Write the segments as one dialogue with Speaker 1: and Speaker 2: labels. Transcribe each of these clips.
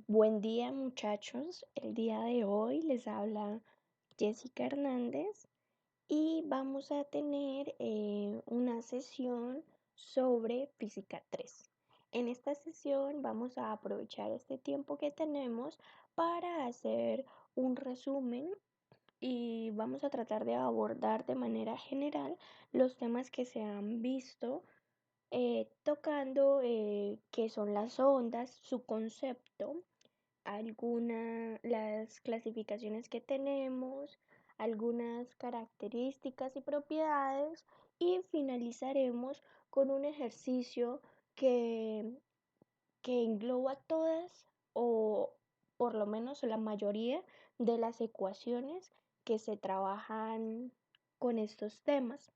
Speaker 1: Buen día muchachos, el día de hoy les habla Jessica Hernández y vamos a tener una sesión sobre física 3. En esta sesión vamos a aprovechar este tiempo que tenemos para hacer un resumen y vamos a tratar de abordar de manera general los temas que se han visto tocando qué son las ondas, su concepto, las clasificaciones que tenemos, algunas características y propiedades y finalizaremos con un ejercicio que, que engloba todas o por lo menos la mayoría de las ecuaciones que se trabajan con estos temas.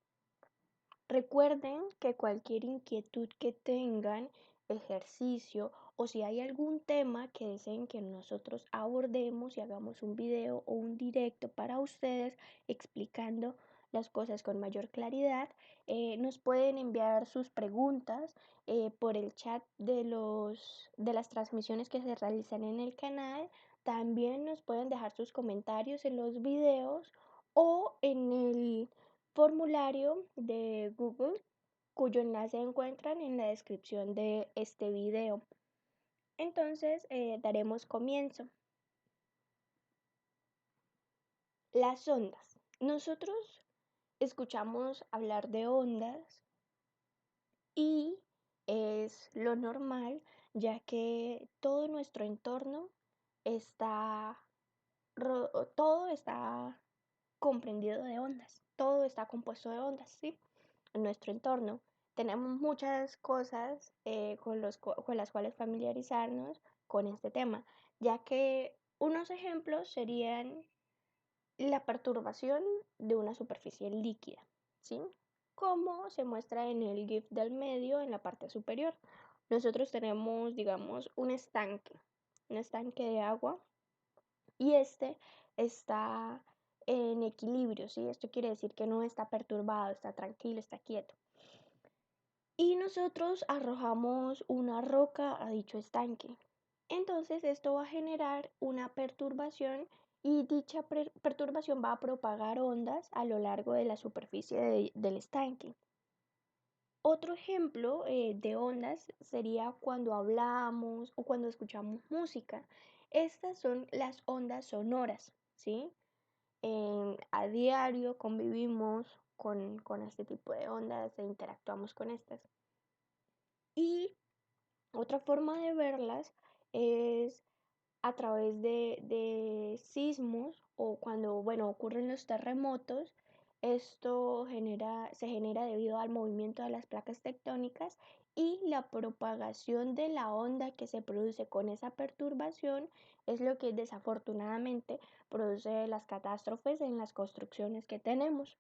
Speaker 1: Recuerden que cualquier inquietud que tengan, ejercicio o si hay algún tema que deseen que nosotros abordemos y hagamos un video o un directo para ustedes explicando las cosas con mayor claridad, nos pueden enviar sus preguntas por el chat de las transmisiones que se realizan en el canal. También nos pueden dejar sus comentarios en los videos o en el formulario de Google, cuyo enlace encuentran en la descripción de este video. Entonces, daremos comienzo. Las ondas. Nosotros escuchamos hablar de ondas y es lo normal, ya que todo nuestro entorno está, todo está comprendido de ondas, todo está compuesto de ondas, ¿sí? En nuestro entorno. Tenemos muchas cosas con las cuales familiarizarnos con este tema, ya que unos ejemplos serían la perturbación de una superficie líquida, ¿sí? Como se muestra en el GIF del medio en la parte superior. Nosotros tenemos, digamos, un estanque de agua y este está en equilibrio, ¿sí? Esto quiere decir que no está perturbado, está tranquilo, está quieto. Y nosotros arrojamos una roca a dicho estanque. Entonces esto va a generar una perturbación y dicha perturbación va a propagar ondas a lo largo de la superficie del estanque. Otro ejemplo de ondas sería cuando hablamos o cuando escuchamos música. Estas son las ondas sonoras, ¿sí? A diario convivimos con este tipo de ondas e interactuamos con estas. Y otra forma de verlas es a través de sismos o cuando, bueno, ocurren los terremotos. Esto se genera debido al movimiento de las placas tectónicas y la propagación de la onda que se produce con esa perturbación es lo que desafortunadamente produce las catástrofes en las construcciones que tenemos.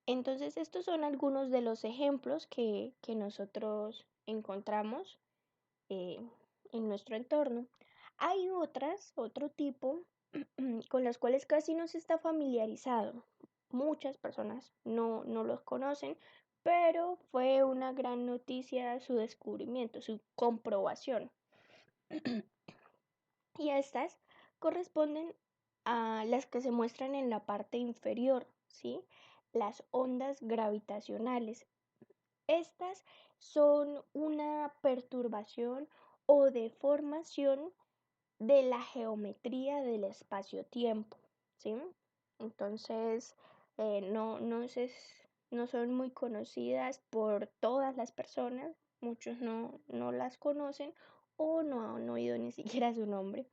Speaker 1: Entonces, estos son algunos de los ejemplos que nosotros encontramos eh, en nuestro entorno. Hay otro tipo, con las cuales casi no se está familiarizado. Muchas personas no los conocen, pero fue una gran noticia su descubrimiento, su comprobación. Y estas corresponden a las que se muestran en la parte inferior, ¿sí? Las ondas gravitacionales. Estas son una perturbación o deformación de la geometría del espacio-tiempo, ¿sí? Entonces, no son muy conocidas por todas las personas, muchos no las conocen o no han oído ni siquiera su nombre,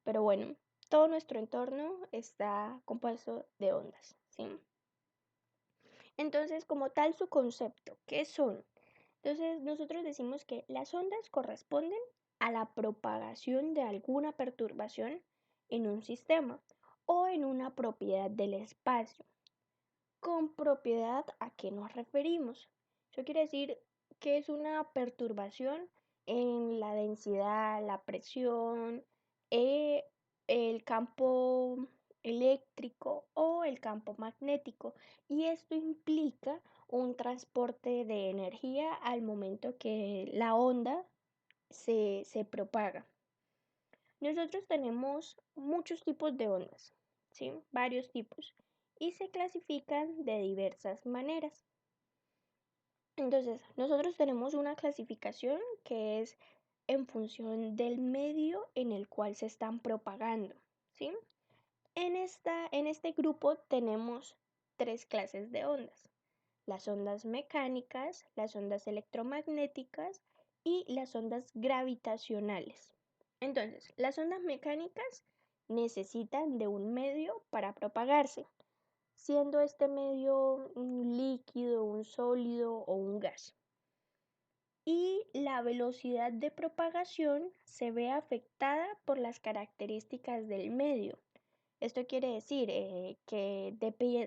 Speaker 1: pero bueno, todo nuestro entorno está compuesto de ondas, ¿sí? Entonces, como tal, su concepto, ¿qué son? Entonces, nosotros decimos que las ondas corresponden a la propagación de alguna perturbación en un sistema o en una propiedad del espacio. ¿Con propiedad a qué nos referimos? Eso quiere decir que es una perturbación en la densidad, la presión, eh, el campo eléctrico o el campo magnético. Y esto implica un transporte de energía al momento que la onda se propaga. Nosotros tenemos muchos tipos de ondas, ¿sí? Varios tipos, y se clasifican de diversas maneras. Entonces, nosotros tenemos una clasificación que es en función del medio en el cual se están propagando, ¿sí? En este grupo tenemos tres clases de ondas: las ondas mecánicas, las ondas electromagnéticas y las ondas gravitacionales. Entonces, las ondas mecánicas necesitan de un medio para propagarse, siendo este medio un líquido, un sólido o un gas. Y la velocidad de propagación se ve afectada por las características del medio. Esto quiere decir que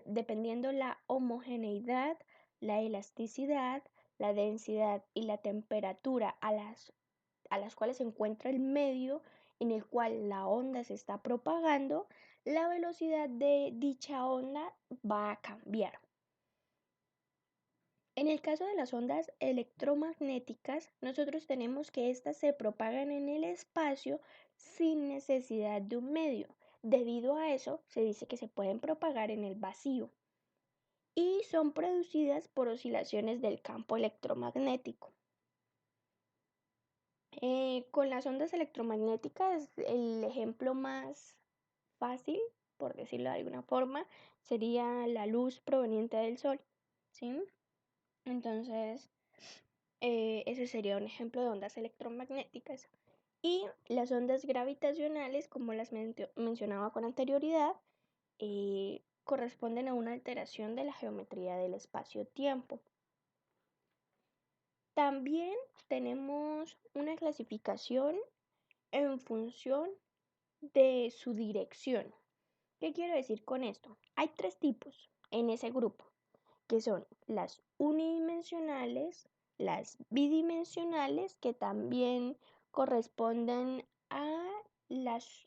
Speaker 1: dependiendo la homogeneidad, la elasticidad, la densidad y la temperatura a las cuales se encuentra el medio en el cual la onda se está propagando, la velocidad de dicha onda va a cambiar. En el caso de las ondas electromagnéticas, nosotros tenemos que éstas se propagan en el espacio sin necesidad de un medio. Debido a eso, se dice que se pueden propagar en el vacío y son producidas por oscilaciones del campo electromagnético. Con las ondas electromagnéticas, el ejemplo más fácil, por decirlo de alguna forma, sería la luz proveniente del sol, ¿sí? Entonces, ese sería un ejemplo de ondas electromagnéticas. Y las ondas gravitacionales, como las mencionaba con anterioridad, corresponden a una alteración de la geometría del espacio-tiempo. También tenemos una clasificación en función de su dirección. ¿Qué quiero decir con esto? Hay tres tipos en ese grupo, que son las unidimensionales, las bidimensionales, que también corresponden a las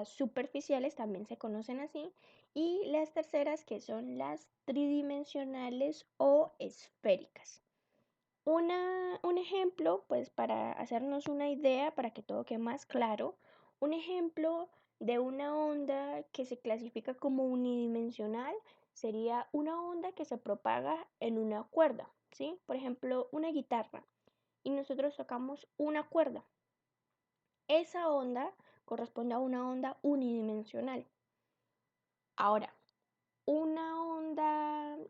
Speaker 1: superficiales, también se conocen así, y las terceras, que son las tridimensionales o esféricas. Un ejemplo, pues para hacernos una idea, para que todo quede más claro, un ejemplo de una onda que se clasifica como unidimensional sería una onda que se propaga en una cuerda, ¿sí? Por ejemplo, una guitarra, y nosotros tocamos una cuerda. Esa onda corresponde a una onda unidimensional. Ahora,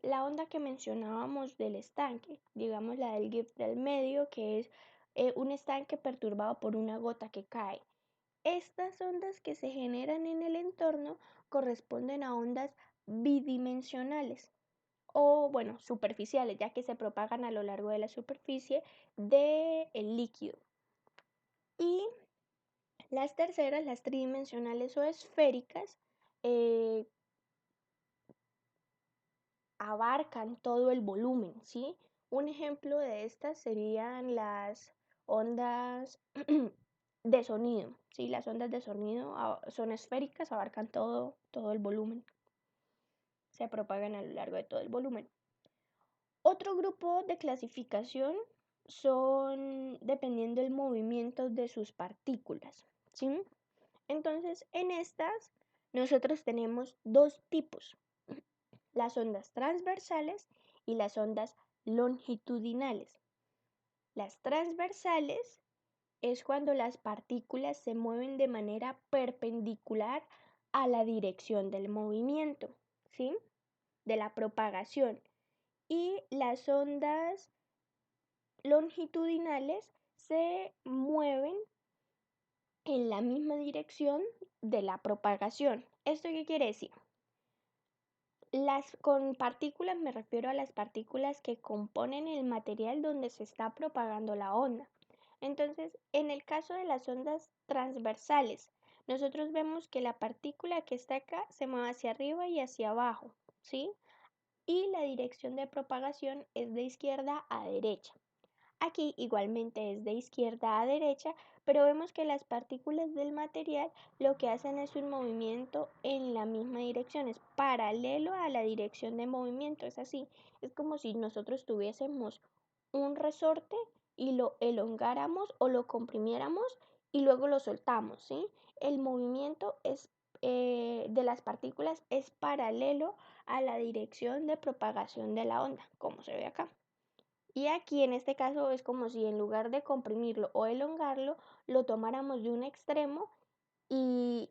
Speaker 1: la onda que mencionábamos del estanque, digamos la del GIF del medio, que es un estanque perturbado por una gota que cae. Estas ondas que se generan en el entorno corresponden a ondas bidimensionales o, bueno, superficiales, ya que se propagan a lo largo de la superficie del líquido. Y las terceras, las tridimensionales o esféricas, eh, abarcan todo el volumen, ¿sí? Un ejemplo de estas serían las ondas de sonido, ¿sí? Las ondas de sonido son esféricas, abarcan todo el volumen, se propagan a lo largo de todo el volumen. Otro grupo de clasificación son dependiendo del movimiento de sus partículas, ¿sí? Entonces, en estas nosotros tenemos dos tipos: las ondas transversales y las ondas longitudinales. Las transversales es cuando las partículas se mueven de manera perpendicular a la dirección del movimiento, ¿sí? De la propagación. Y las ondas longitudinales se mueven en la misma dirección de la propagación. ¿Esto qué quiere decir? Con partículas me refiero a las partículas que componen el material donde se está propagando la onda. Entonces, en el caso de las ondas transversales, nosotros vemos que la partícula que está acá se mueve hacia arriba y hacia abajo, ¿sí? Y la dirección de propagación es de izquierda a derecha. Aquí igualmente es de izquierda a derecha, pero vemos que las partículas del material lo que hacen es un movimiento en la misma dirección, es paralelo a la dirección de movimiento, es así, es como si nosotros tuviésemos un resorte y lo elongáramos o lo comprimiéramos y luego lo soltamos, ¿sí? El movimiento de las partículas es paralelo a la dirección de propagación de la onda, como se ve acá. Y aquí en este caso es como si en lugar de comprimirlo o elongarlo, lo tomáramos de un extremo y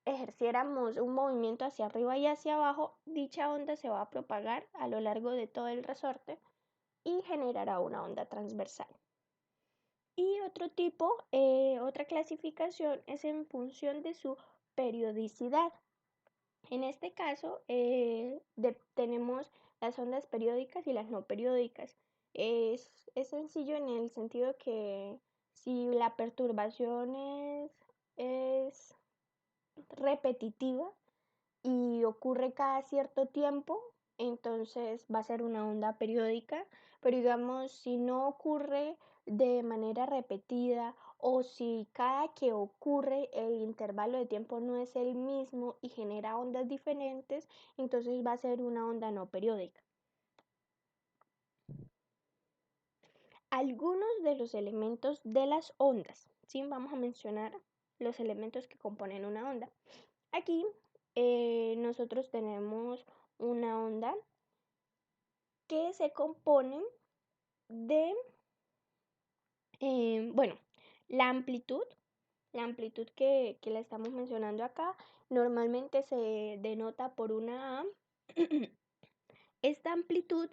Speaker 1: ejerciéramos un movimiento hacia arriba y hacia abajo. Dicha onda se va a propagar a lo largo de todo el resorte y generará una onda transversal. Y otra clasificación es en función de su periodicidad. En este caso tenemos las ondas periódicas y las no periódicas. Es sencillo en el sentido que si la perturbación es repetitiva y ocurre cada cierto tiempo, entonces va a ser una onda periódica, pero digamos, si no ocurre de manera repetida o si cada que ocurre el intervalo de tiempo no es el mismo y genera ondas diferentes, entonces va a ser una onda no periódica. Algunos de los elementos de las ondas, ¿sí? Vamos a mencionar los elementos que componen una onda. Aquí nosotros tenemos una onda que se compone de, bueno, la amplitud, que la estamos mencionando acá, normalmente se denota por una A. Esta amplitud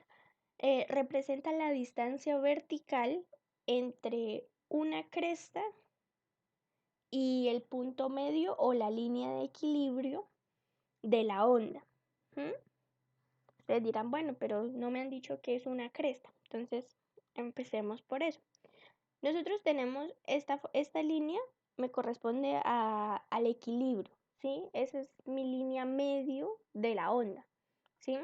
Speaker 1: representa la distancia vertical entre una cresta y el punto medio o la línea de equilibrio de la onda. Ustedes dirán, bueno, pero no me han dicho que es una cresta. Entonces, empecemos por eso. Nosotros tenemos esta línea, me corresponde al equilibrio, ¿sí? Esa es mi línea medio de la onda, ¿sí?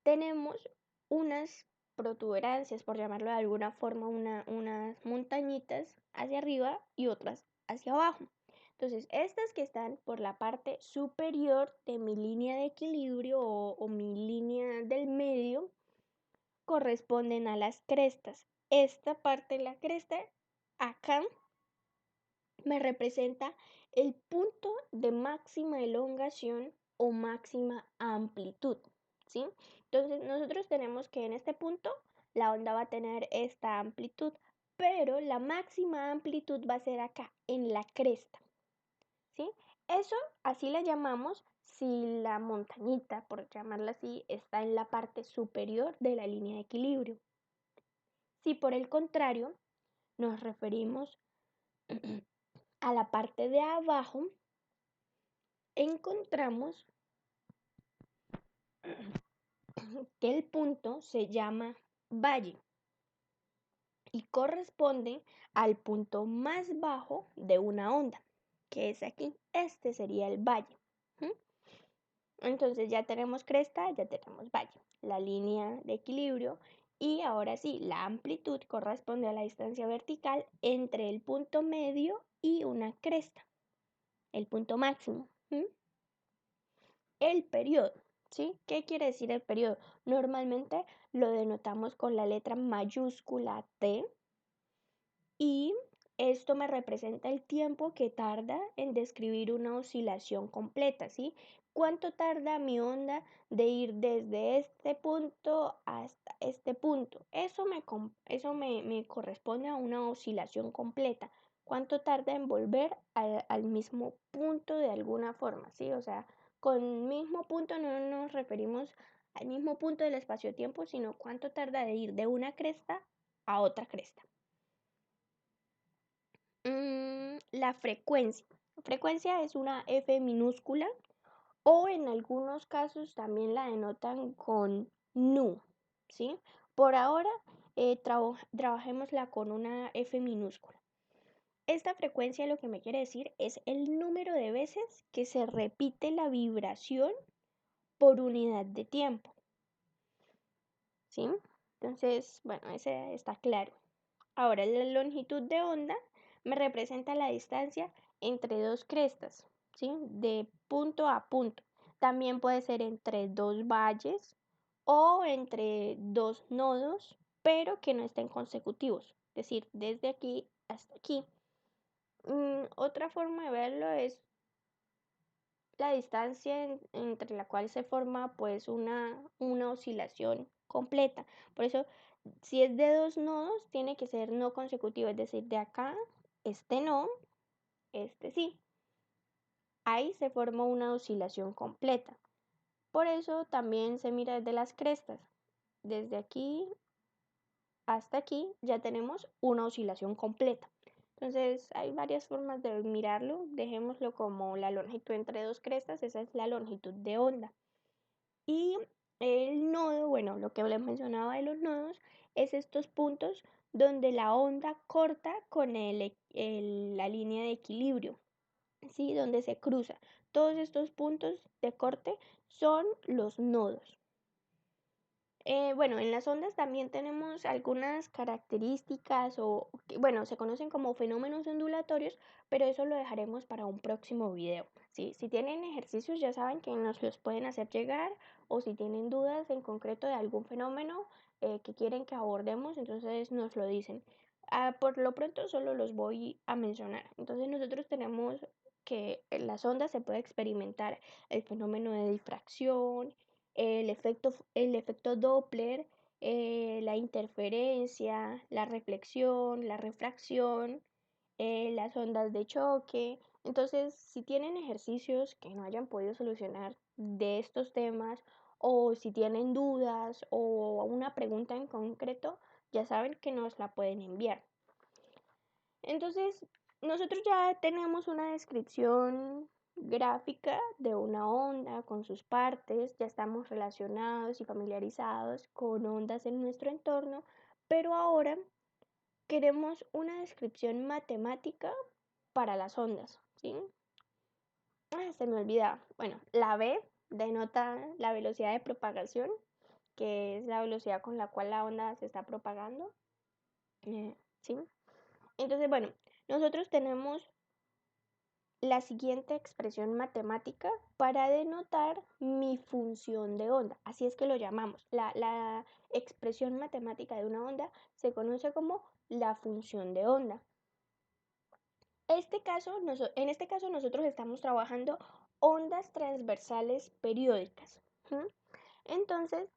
Speaker 1: Tenemos unas protuberancias, por llamarlo de alguna forma, unas montañitas hacia arriba y otras hacia abajo. Entonces, estas que están por la parte superior de mi línea de equilibrio o mi línea del medio corresponden a las crestas. Esta parte de la cresta acá me representa el punto de máxima elongación o máxima amplitud, ¿sí? Entonces nosotros tenemos que en este punto la onda va a tener esta amplitud, pero la máxima amplitud va a ser acá, en la cresta, ¿sí? Eso así la llamamos si la montañita, por llamarla así, está en la parte superior de la línea de equilibrio. Si por el contrario nos referimos a la parte de abajo, encontramos que el punto se llama valle y corresponde al punto más bajo de una onda, que es aquí. Este sería el valle. Entonces ya tenemos cresta, ya tenemos valle, la línea de equilibrio. Y ahora sí, la amplitud corresponde a la distancia vertical entre el punto medio y una cresta, el punto máximo. El periodo, ¿sí? ¿Qué quiere decir el periodo? Normalmente lo denotamos con la letra mayúscula T y esto me representa el tiempo que tarda en describir una oscilación completa, ¿sí? ¿Cuánto tarda mi onda de ir desde este punto hasta este punto? Eso me corresponde a una oscilación completa. ¿Cuánto tarda en volver al mismo punto de alguna forma, ¿sí? O sea, con mismo punto no nos referimos al mismo punto del espacio-tiempo, sino cuánto tarda de ir de una cresta a otra cresta. La frecuencia. La frecuencia es una F minúscula o en algunos casos también la denotan con nu, ¿sí? Por ahora trabajémosla con una F minúscula. Esta frecuencia lo que me quiere decir es el número de veces que se repite la vibración por unidad de tiempo, ¿sí? Entonces, bueno, ese está claro. Ahora, la longitud de onda me representa la distancia entre dos crestas, ¿sí? De punto a punto. También puede ser entre dos valles o entre dos nodos, pero que no estén consecutivos. Es decir, desde aquí hasta aquí. Otra forma de verlo es la distancia entre la cual se forma pues una oscilación completa. Por eso, si es de dos nodos, tiene que ser no consecutivo, es decir, de acá, este no, este sí. Ahí se forma una oscilación completa. Por eso también se mira desde las crestas. Desde aquí hasta aquí ya tenemos una oscilación completa. Entonces hay varias formas de mirarlo. Dejémoslo como la longitud entre dos crestas, esa es la longitud de onda. Y el nodo, bueno, lo que les mencionaba de los nodos, es estos puntos donde la onda corta con la línea de equilibrio, ¿sí? Donde se cruza. Todos estos puntos de corte son los nodos. Bueno, en las ondas también tenemos algunas características bueno, se conocen como fenómenos ondulatorios, pero eso lo dejaremos para un próximo video, ¿sí? Si tienen ejercicios ya saben que nos los pueden hacer llegar o si tienen dudas en concreto de algún fenómeno que quieren que abordemos, entonces nos lo dicen. Por lo pronto solo los voy a mencionar. Entonces nosotros tenemos que en las ondas se puede experimentar el fenómeno de difracción, el efecto Doppler, la interferencia, la reflexión, la refracción, las ondas de choque. Entonces, si tienen ejercicios que no hayan podido solucionar de estos temas o si tienen dudas o una pregunta en concreto, ya saben que nos la pueden enviar. Entonces, nosotros ya tenemos una descripción gráfica de una onda con sus partes, ya estamos relacionados y familiarizados con ondas en nuestro entorno, pero ahora queremos una descripción matemática para las ondas, ¿sí? Se me olvidaba. Bueno, la V denota la velocidad de propagación, que es la velocidad con la cual la onda se está propagando, ¿sí? Entonces, bueno, nosotros tenemos la siguiente expresión matemática para denotar mi función de onda. Así es que lo llamamos. La expresión matemática de una onda se conoce como la función de onda. En este caso nosotros estamos trabajando ondas transversales periódicas. Entonces,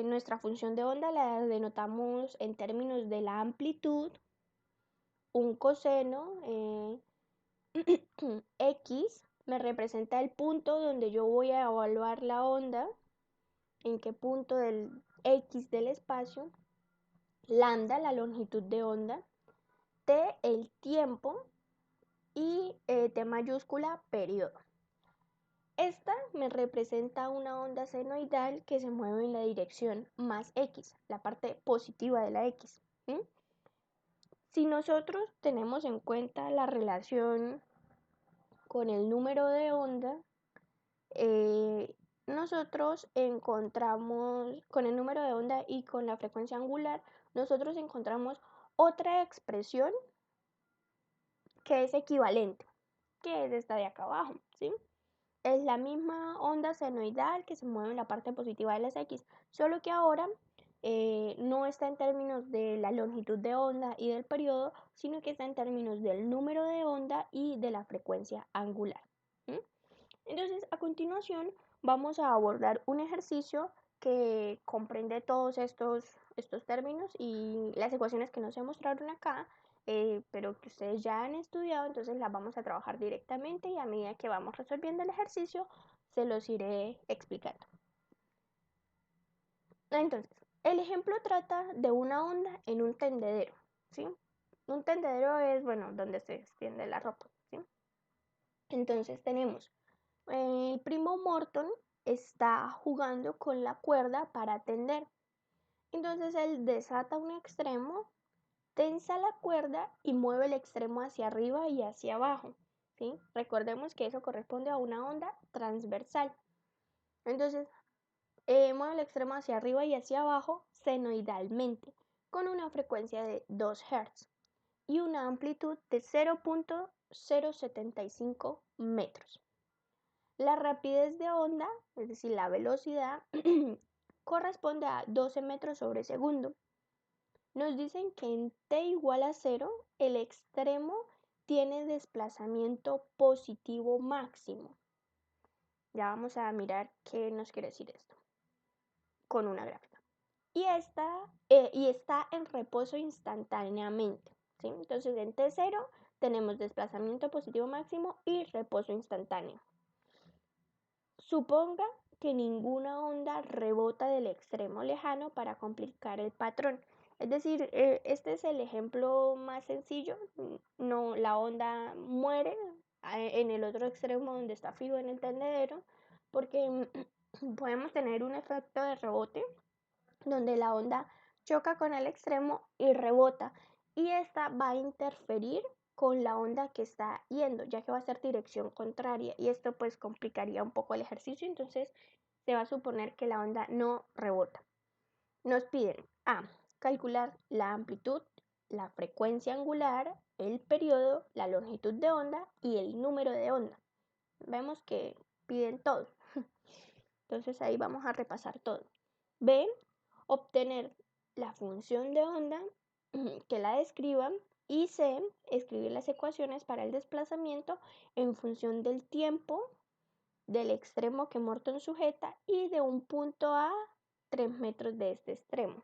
Speaker 1: nuestra función de onda la denotamos en términos de la amplitud, un coseno, X me representa el punto donde yo voy a evaluar la onda, en qué punto del X del espacio, lambda, la longitud de onda, T, el tiempo y T mayúscula, periodo. Esta me representa una onda senoidal que se mueve en la dirección más X, la parte positiva de la X. Si nosotros tenemos en cuenta la relación con el número de onda, nosotros encontramos, con el número de onda y con la frecuencia angular, nosotros encontramos otra expresión que es equivalente, que es esta de acá abajo, ¿sí? Es la misma onda senoidal que se mueve en la parte positiva de las X, solo que ahora no está en términos de la longitud de onda y del periodo, sino que está en términos del número de onda y de la frecuencia angular. Entonces, a continuación, vamos a abordar un ejercicio que comprende todos estos términos y las ecuaciones que nos se mostraron acá, pero que ustedes ya han estudiado, entonces las vamos a trabajar directamente y a medida que vamos resolviendo el ejercicio, se los iré explicando. Entonces, el ejemplo trata de una onda en un tendedero, ¿sí? Un tendedero es, bueno, donde se extiende la ropa, ¿sí? Entonces tenemos el primo Morton está jugando con la cuerda para tender. Entonces él desata un extremo, tensa la cuerda y mueve el extremo hacia arriba y hacia abajo, ¿sí? Recordemos que eso corresponde a una onda transversal. Entonces mueve el extremo hacia arriba y hacia abajo senoidalmente con una frecuencia de 2 Hz y una amplitud de 0.075 metros. La rapidez de onda, es decir, la velocidad, corresponde a 12 metros sobre segundo. Nos dicen que en t igual a 0 el extremo tiene desplazamiento positivo máximo. Ya vamos a mirar qué nos quiere decir esto con una gráfica. Y está en reposo instantáneamente, ¿sí? Entonces en T0 tenemos desplazamiento positivo máximo y reposo instantáneo. Suponga que ninguna onda rebota del extremo lejano para complicar el patrón. Es decir, este es el ejemplo más sencillo. No, la onda muere en el otro extremo donde está fijo en el tendedero, porque podemos tener un efecto de rebote donde la onda choca con el extremo y rebota, y esta va a interferir con la onda que está yendo, ya que va a ser dirección contraria, y esto pues complicaría un poco el ejercicio. Entonces se va a suponer que la onda no rebota. Nos piden calcular la amplitud, la frecuencia angular, el periodo, la longitud de onda y el número de onda. Vemos que piden todo. Entonces ahí vamos a repasar todo. B, obtener la función de onda que la describa, y C, escribir las ecuaciones para el desplazamiento en función del tiempo, del extremo que Morton sujeta y de un punto a 3 metros de este extremo.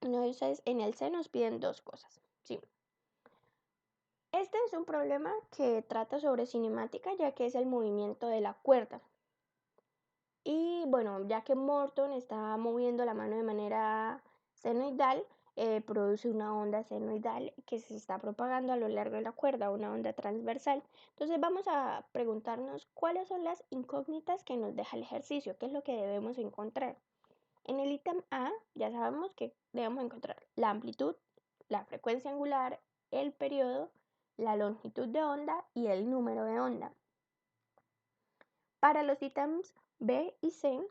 Speaker 1: Entonces en el C nos piden dos cosas. ¿Sí? Este es un problema que trata sobre cinemática, ya que es el movimiento de la cuerda. Y bueno, ya que Morton está moviendo la mano de manera senoidal, produce una onda senoidal que se está propagando a lo largo de la cuerda, una onda transversal. Entonces vamos a preguntarnos cuáles son las incógnitas que nos deja el ejercicio, qué es lo que debemos encontrar. En el ítem A ya sabemos que debemos encontrar la amplitud, la frecuencia angular, el periodo, la longitud de onda y el número de onda. Para los ítems B y C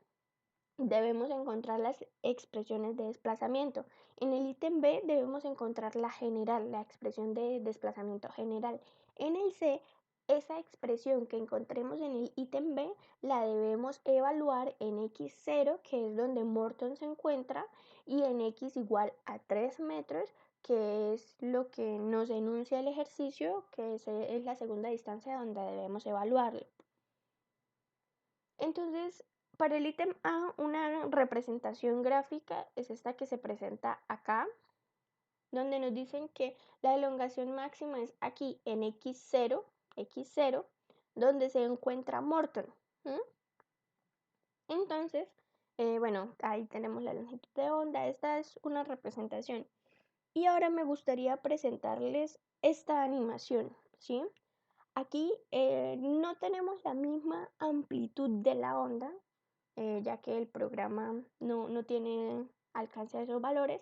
Speaker 1: debemos encontrar las expresiones de desplazamiento. En el ítem B debemos encontrar la general, la expresión de desplazamiento general. En el C, esa expresión que encontremos en el ítem B la debemos evaluar en x0, que es donde Morton se encuentra, y en x igual a 3 metros, que es lo que nos enuncia el ejercicio, que es la segunda distancia donde debemos evaluarlo. Entonces, para el ítem A, una representación gráfica es esta que se presenta acá, donde nos dicen que la elongación máxima es aquí en x0, donde se encuentra Morton. Entonces, bueno, ahí tenemos la longitud de onda. Esta es una representación. Y ahora me gustaría presentarles esta animación, ¿sí? Aquí no tenemos la misma amplitud de la onda, ya que el programa no tiene alcance a esos valores,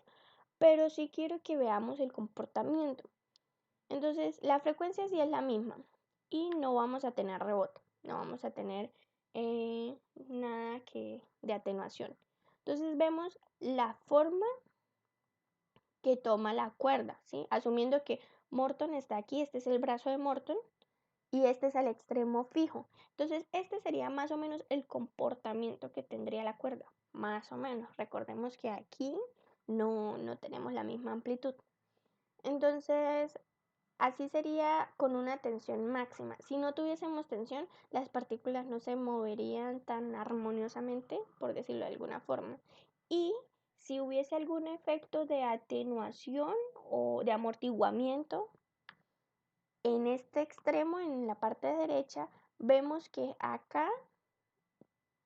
Speaker 1: pero sí quiero que veamos el comportamiento. Entonces, la frecuencia sí es la misma y no vamos a tener rebote, no vamos a tener nada de atenuación. Entonces, vemos la forma que toma la cuerda, ¿sí? Asumiendo que Morton está aquí, este es el brazo de Morton, y este es el extremo fijo. Entonces, este sería más o menos el comportamiento que tendría la cuerda, más o menos. Recordemos que aquí no tenemos la misma amplitud. Entonces, así sería con una tensión máxima. Si no tuviésemos tensión, las partículas no se moverían tan armoniosamente, por decirlo de alguna forma. Y si hubiese algún efecto de atenuación o de amortiguamiento, en este extremo, en la parte derecha, vemos que acá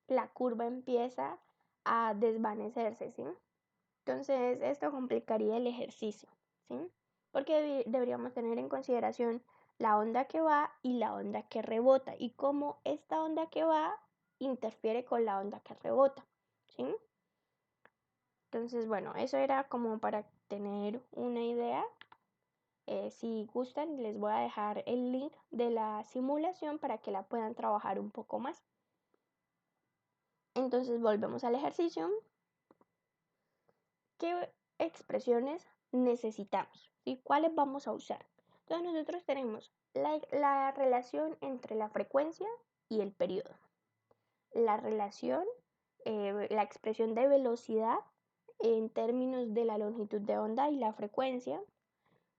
Speaker 1: la curva empieza a desvanecerse, ¿sí? Entonces, esto complicaría el ejercicio, ¿sí? Porque deberíamos tener en consideración la onda que va y la onda que rebota, y cómo esta onda que va interfiere con la onda que rebota, ¿sí? Entonces, bueno, eso era como para tener una idea. Si gustan, les voy a dejar el link de la simulación para que la puedan trabajar un poco más. Entonces volvemos al ejercicio. ¿Qué expresiones necesitamos? ¿Sí? ¿Cuáles vamos a usar? Entonces nosotros tenemos la relación entre la frecuencia y el periodo. La relación, la expresión de velocidad en términos de la longitud de onda y la frecuencia.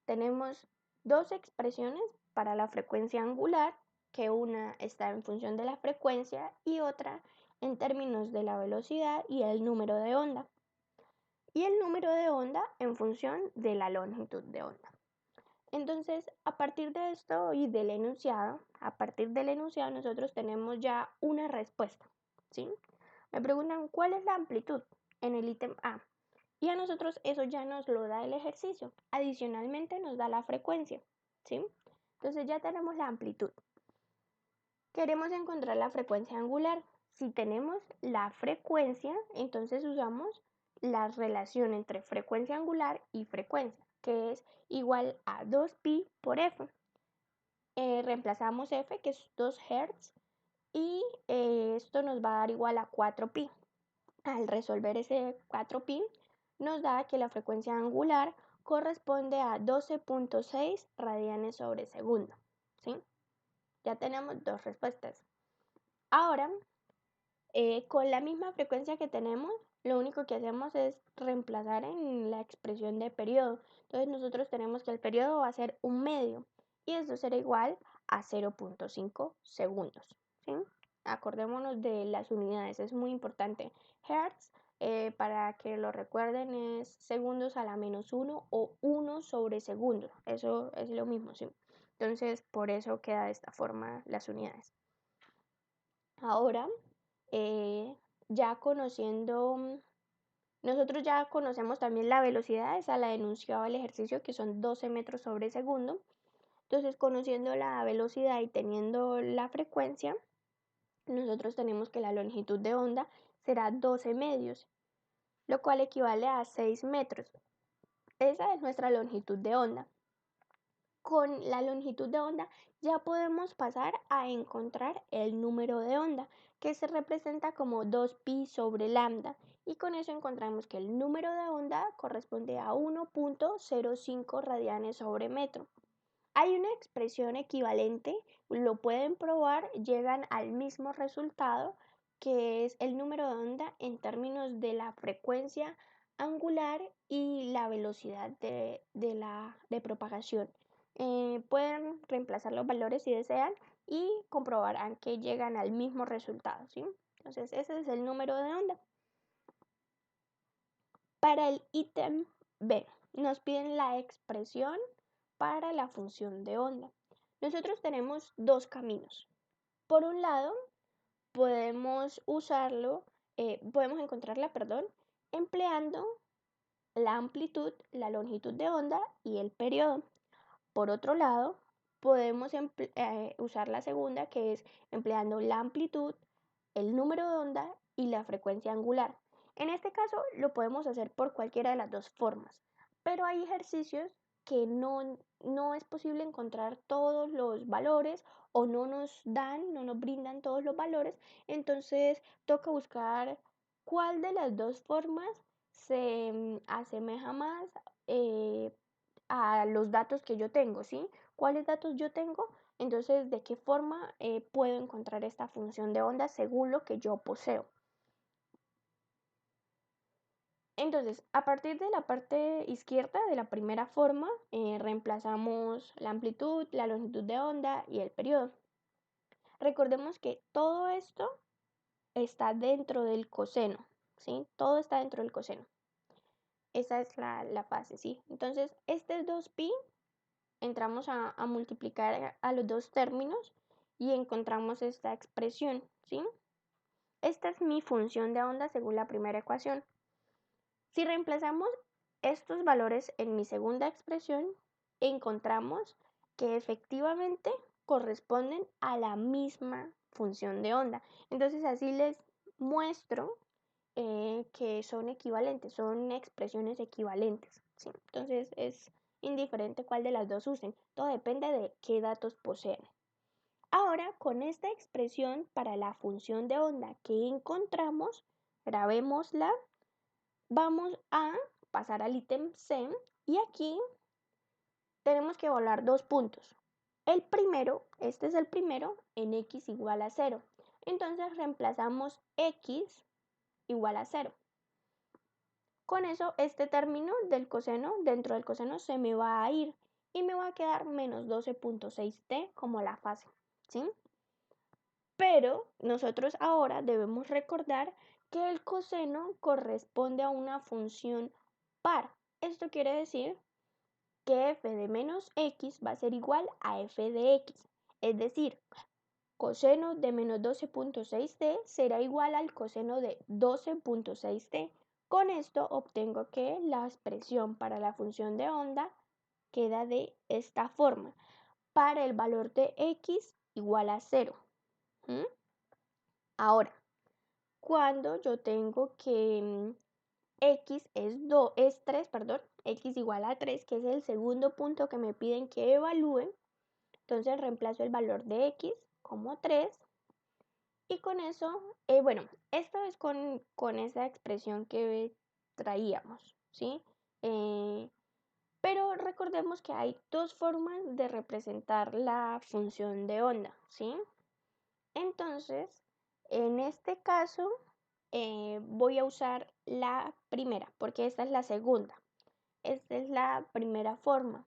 Speaker 1: Tenemos dos expresiones para la frecuencia angular, que una está en función de la frecuencia y otra en términos de la velocidad y el número de onda. Y el número de onda en función de la longitud de onda. Entonces, a partir de esto y del enunciado, nosotros tenemos ya una respuesta, ¿sí? Me preguntan cuál es la amplitud en el ítem A. Y a nosotros eso ya nos lo da el ejercicio. Adicionalmente nos da la frecuencia, ¿sí? Entonces ya tenemos la amplitud. Queremos encontrar la frecuencia angular. Si tenemos la frecuencia, entonces usamos la relación entre frecuencia angular y frecuencia, que es igual a 2pi por f. Reemplazamos f, que es 2 Hz, y esto nos va a dar igual a 4pi. Al resolver ese 4pi, nos da que la frecuencia angular corresponde a 12.6 radianes sobre segundo, ¿sí? Ya tenemos dos respuestas. Ahora, con la misma frecuencia que tenemos, lo único que hacemos es reemplazar en la expresión de periodo. Entonces nosotros tenemos que el periodo va a ser un medio y esto será igual a 0.5 segundos, ¿sí? Acordémonos de las unidades, es muy importante. Hertz, para que lo recuerden, es segundos a la -1 o 1 sobre segundo. Eso es lo mismo, ¿sí? Entonces, por eso queda de esta forma las unidades. Ahora, ya conociendo, nosotros ya conocemos también la velocidad, esa la enunciaba el ejercicio, que son 12 metros sobre segundo. Entonces, conociendo la velocidad y teniendo la frecuencia, nosotros tenemos que la longitud de onda será 12 medios, lo cual equivale a 6 metros. Esa es nuestra longitud de onda. Con la longitud de onda ya podemos pasar a encontrar el número de onda, que se representa como 2pi sobre lambda, y con eso encontramos que el número de onda corresponde a 1.05 radianes sobre metro. Hay una expresión equivalente, lo pueden probar, llegan al mismo resultado, que es el número de onda en términos de la frecuencia angular y la velocidad de propagación. Pueden reemplazar los valores si desean y comprobarán que llegan al mismo resultado, ¿sí? Entonces ese es el número de onda. Para el ítem B nos piden la expresión para la función de onda. Nosotros tenemos dos caminos. Por un lado, podemos encontrarla, empleando la amplitud, la longitud de onda y el periodo. Por otro lado, podemos usar la segunda, que es empleando la amplitud, el número de onda y la frecuencia angular. En este caso lo podemos hacer por cualquiera de las dos formas, pero hay ejercicios que no es posible encontrar todos los valores o no nos brindan todos los valores, entonces toca buscar cuál de las dos formas se asemeja más a los datos que yo tengo, ¿sí? ¿Cuáles datos yo tengo? Entonces, ¿de qué forma puedo encontrar esta función de onda según lo que yo poseo? Entonces, a partir de la parte izquierda de la primera forma, reemplazamos la amplitud, la longitud de onda y el periodo. Recordemos que todo esto está dentro del coseno, ¿sí? Todo está dentro del coseno. Esa es la fase, ¿sí? Entonces, este es 2pi, entramos a multiplicar a los dos términos y encontramos esta expresión, ¿sí? Esta es mi función de onda según la primera ecuación. Si reemplazamos estos valores en mi segunda expresión, encontramos que efectivamente corresponden a la misma función de onda. Entonces así les muestro que son equivalentes, son expresiones equivalentes, ¿sí? Entonces es indiferente cuál de las dos usen, todo depende de qué datos poseen. Ahora, con esta expresión para la función de onda que encontramos, grabémosla, vamos a pasar al ítem C y aquí tenemos que evaluar dos puntos. El primero, este es el primero, en x igual a 0. Entonces reemplazamos x igual a 0. Con eso, este término del coseno, dentro del coseno, se me va a ir y me va a quedar menos 12.6t como la fase, ¿sí? Pero nosotros ahora debemos recordar que el coseno corresponde a una función par. Esto quiere decir que f de menos x va a ser igual a f de x. Es decir, coseno de menos 12.6t será igual al coseno de 12.6t. Con esto obtengo que la expresión para la función de onda queda de esta forma. Para el valor de x igual a 0. Ahora, cuando yo tengo que x es 3, perdón, x igual a 3, que es el segundo punto que me piden que evalúen, entonces reemplazo el valor de x como 3 y con eso, bueno, esto es con esa expresión que traíamos, ¿sí? Pero recordemos que hay dos formas de representar la función de onda, ¿sí? Entonces, en este caso, voy a usar la primera, porque esta es la segunda. Esta es la primera forma.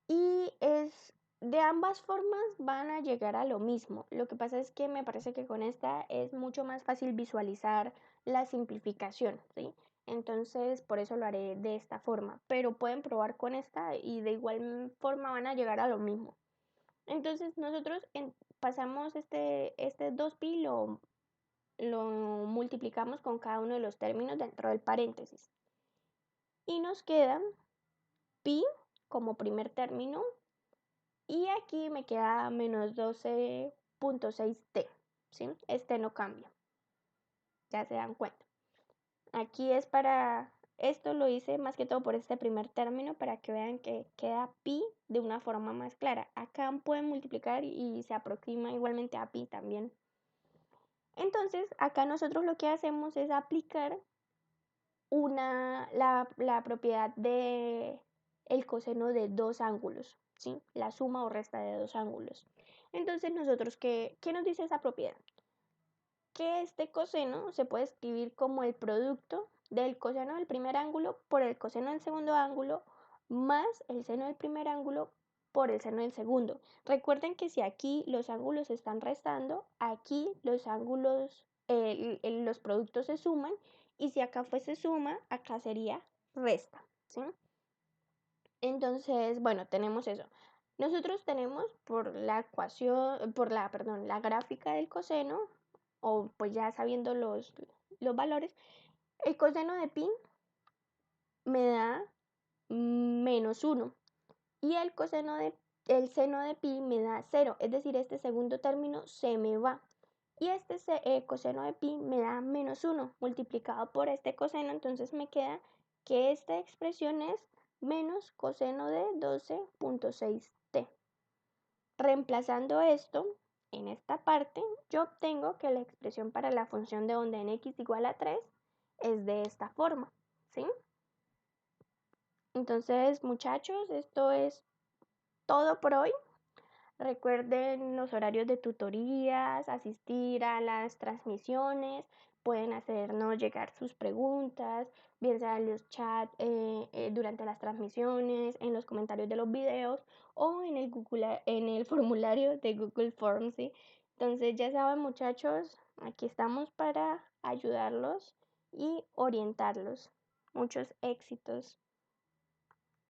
Speaker 1: Y de ambas formas van a llegar a lo mismo. Lo que pasa es que me parece que con esta es mucho más fácil visualizar la simplificación, ¿sí? Entonces, por eso lo haré de esta forma. Pero pueden probar con esta y de igual forma van a llegar a lo mismo. Entonces, nosotros pasamos este 2pi, lo multiplicamos con cada uno de los términos dentro del paréntesis. Y nos queda pi como primer término. Y aquí me queda menos 12.6t, ¿sí? Este no cambia, ya se dan cuenta. Aquí es esto lo hice más que todo por este primer término para que vean que queda pi de una forma más clara. Acá pueden multiplicar y se aproxima igualmente a pi también. Entonces, acá nosotros lo que hacemos es aplicar la propiedad de el coseno de dos ángulos, ¿sí? La suma o resta de dos ángulos. Entonces, nosotros, ¿qué nos dice esa propiedad? Que este coseno se puede escribir como el producto del coseno del primer ángulo por el coseno del segundo ángulo más el seno del primer ángulo por el seno del segundo. Recuerden que si aquí los ángulos se están restando, aquí los ángulos, los productos se suman y si acá fuese suma, acá sería resta, ¿sí? Entonces, bueno, tenemos eso. Nosotros tenemos por la ecuación, la gráfica del coseno, o pues ya sabiendo los valores, el coseno de pi me da menos 1 y el seno de pi me da 0, es decir, este segundo término se me va. Y este coseno de pi me da menos 1 multiplicado por este coseno, entonces me queda que esta expresión es menos coseno de 12.6t. Reemplazando esto en esta parte, yo obtengo que la expresión para la función de onda en x igual a 3 es de esta forma, ¿sí? Entonces, muchachos, esto es todo por hoy. Recuerden los horarios de tutorías, asistir a las transmisiones, pueden hacernos llegar sus preguntas, bien sea en los chats durante las transmisiones, en los comentarios de los videos o en el formulario de Google Forms, ¿sí? Entonces ya saben muchachos, aquí estamos para ayudarlos y orientarlos. Muchos éxitos.